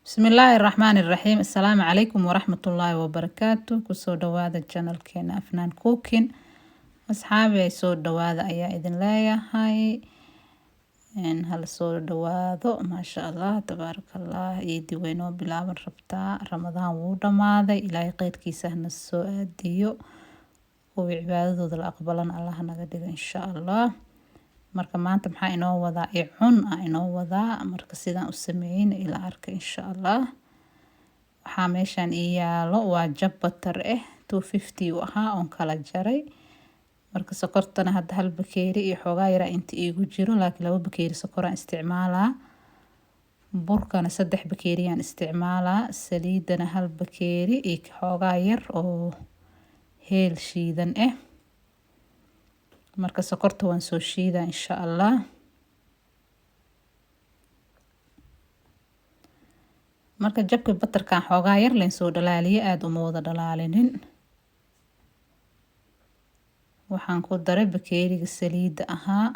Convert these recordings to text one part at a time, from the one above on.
بسم الله الرحمن الرحيم. السلام عليكم ورحمة الله وبركاته. كسو دوادا channel كينا أفنان كوكين أصحابي سو دوادا أيا إذن لايا هاي إن هل سو دوادو ما شاء الله تبارك الله يدي وينو بلا من ربطا رمضان وودا ماذا إلهي قيد كيسهن السؤال ديو وعبادة ذو الأقبلان الله نقدر إن شاء الله. marka maanta maxaa inoo wadaa cun inoo wadaa marka sidaan u sameeyeen ila arka insha Allah. Waxaa meeshan yaalo waa jab butter 250 u ahaa on kala jaray. Marka sokortana hadda hal bakeeri iyo xoogaa yara inta iigu jiro laakiin laba bakeeri sokor aan isticmaalaa. Burkana 3 bakeeri aan isticmaalaa. Saliidana hal bakeeri iyo xoogaa yar oo heel shiidan marka sokorta waan soo shiidaa insha Allah. marka jabka butterka xoogaa yar leen soo dhalaaliye aad uma wada dhalaalinin. waxaan ku daray bakeeriga saliida ahaa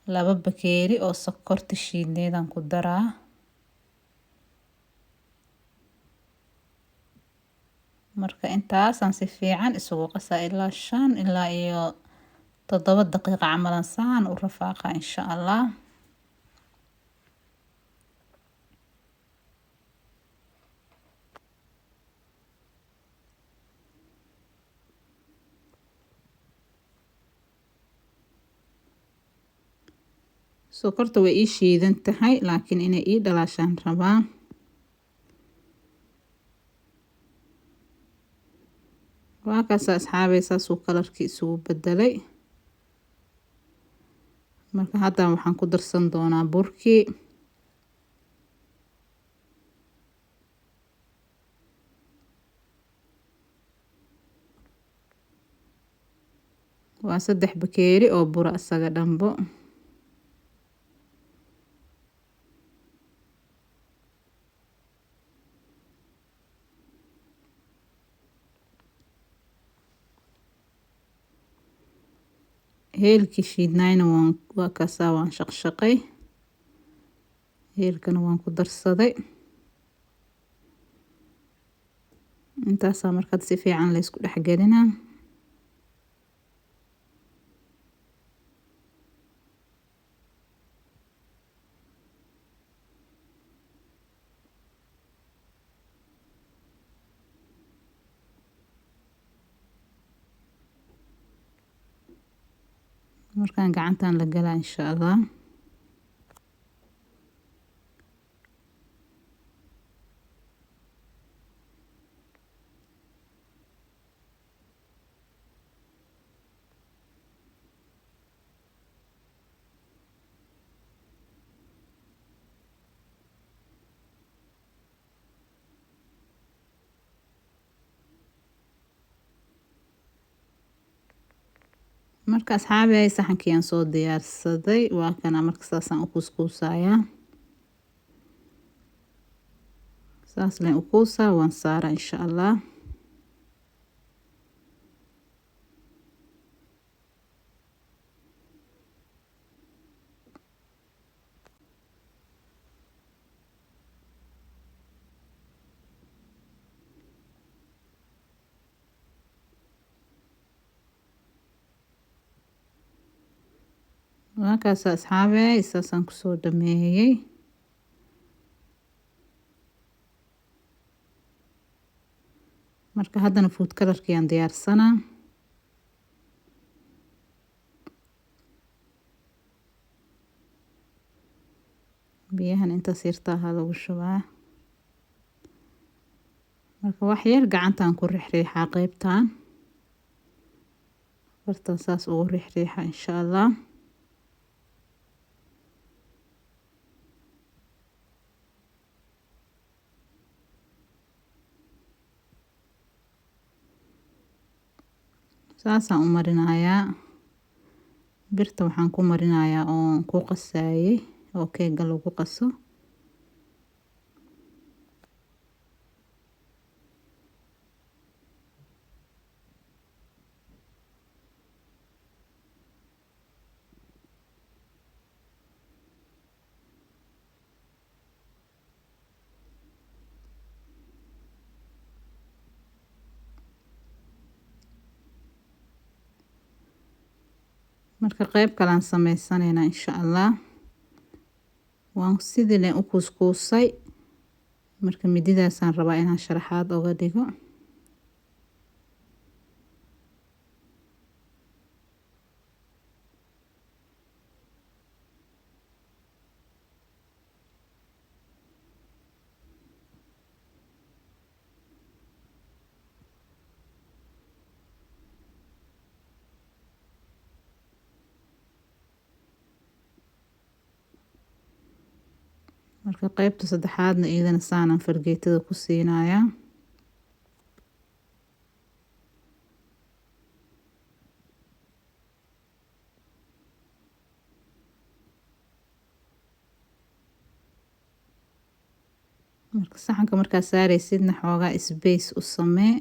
2 bakeeri oo sokorta shiidneedaan ku daraa. marka intaasaan si fiican isugu qasaa ilaa 5 ilaa iyo 7 daqiiqo camalan saan u rafaaqa insha Allah. sokorta way ii shiidan tahay laakiin inay ii dhalaashaan rabaa. waa kaas asxaabay saas uu kalarkii isugu bedelay. marka hadda waxaan ku darsan doonaa burkii. waa 3 bakeeri oo bur asaga dhanbo. heelkii shiidnayna waa kasaa waan shaqshaqay. heelkana waan ku darsaday. intaasaa markaad si fiican la isku dhex gelinaa. markaan gacantaan la galaa insha Allah. marka asxaabay saxankii aan soo diyaarsaday waa kana marka saasaan u kuskuusayaa. saas leen u kuusaa waan saaraa insha Allah. waa kaas asxaabay saasaan ku soo dhameeyay. marka haddana food colorkii aan diyaarsanaa. biyahan intaas yartaa lagu shubaa. marka wax yar gacantaan ku riixriixaa qaybtaan. bartan saas ugu riixriixa insha Allah. saasaan u marinayaa. birta waxaan ku marinayaa oo ku qasaayay oo keega lagu qaso. marka qayb kale aan sameysanaynaa insha Allah. waan sidii u kuskuusay marka mididaasaan rabaa inaan sharaxaad uga dhigo. marka qaybta saddexaadna iyadana saanan fargeetada ku siinayaa. marka saxanka markaa saaraysidna xoogaa space u samee.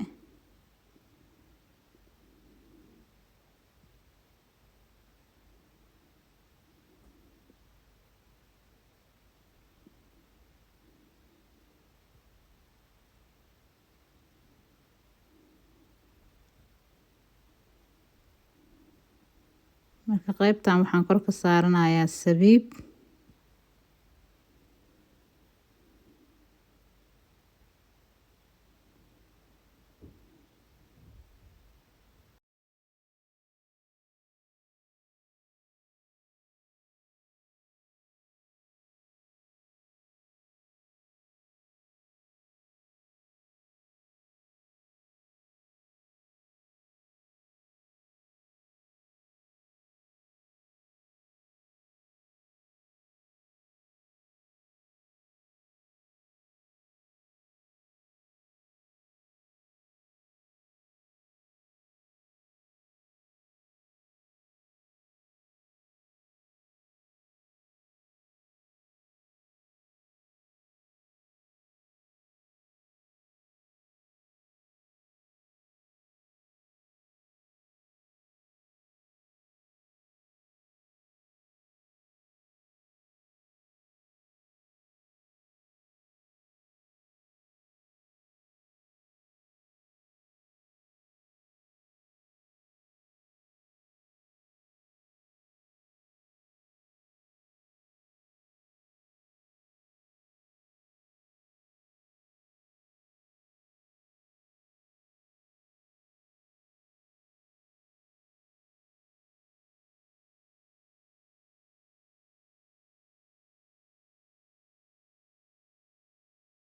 marka qaybtan waxaan kor ka saaranayaa sabiib.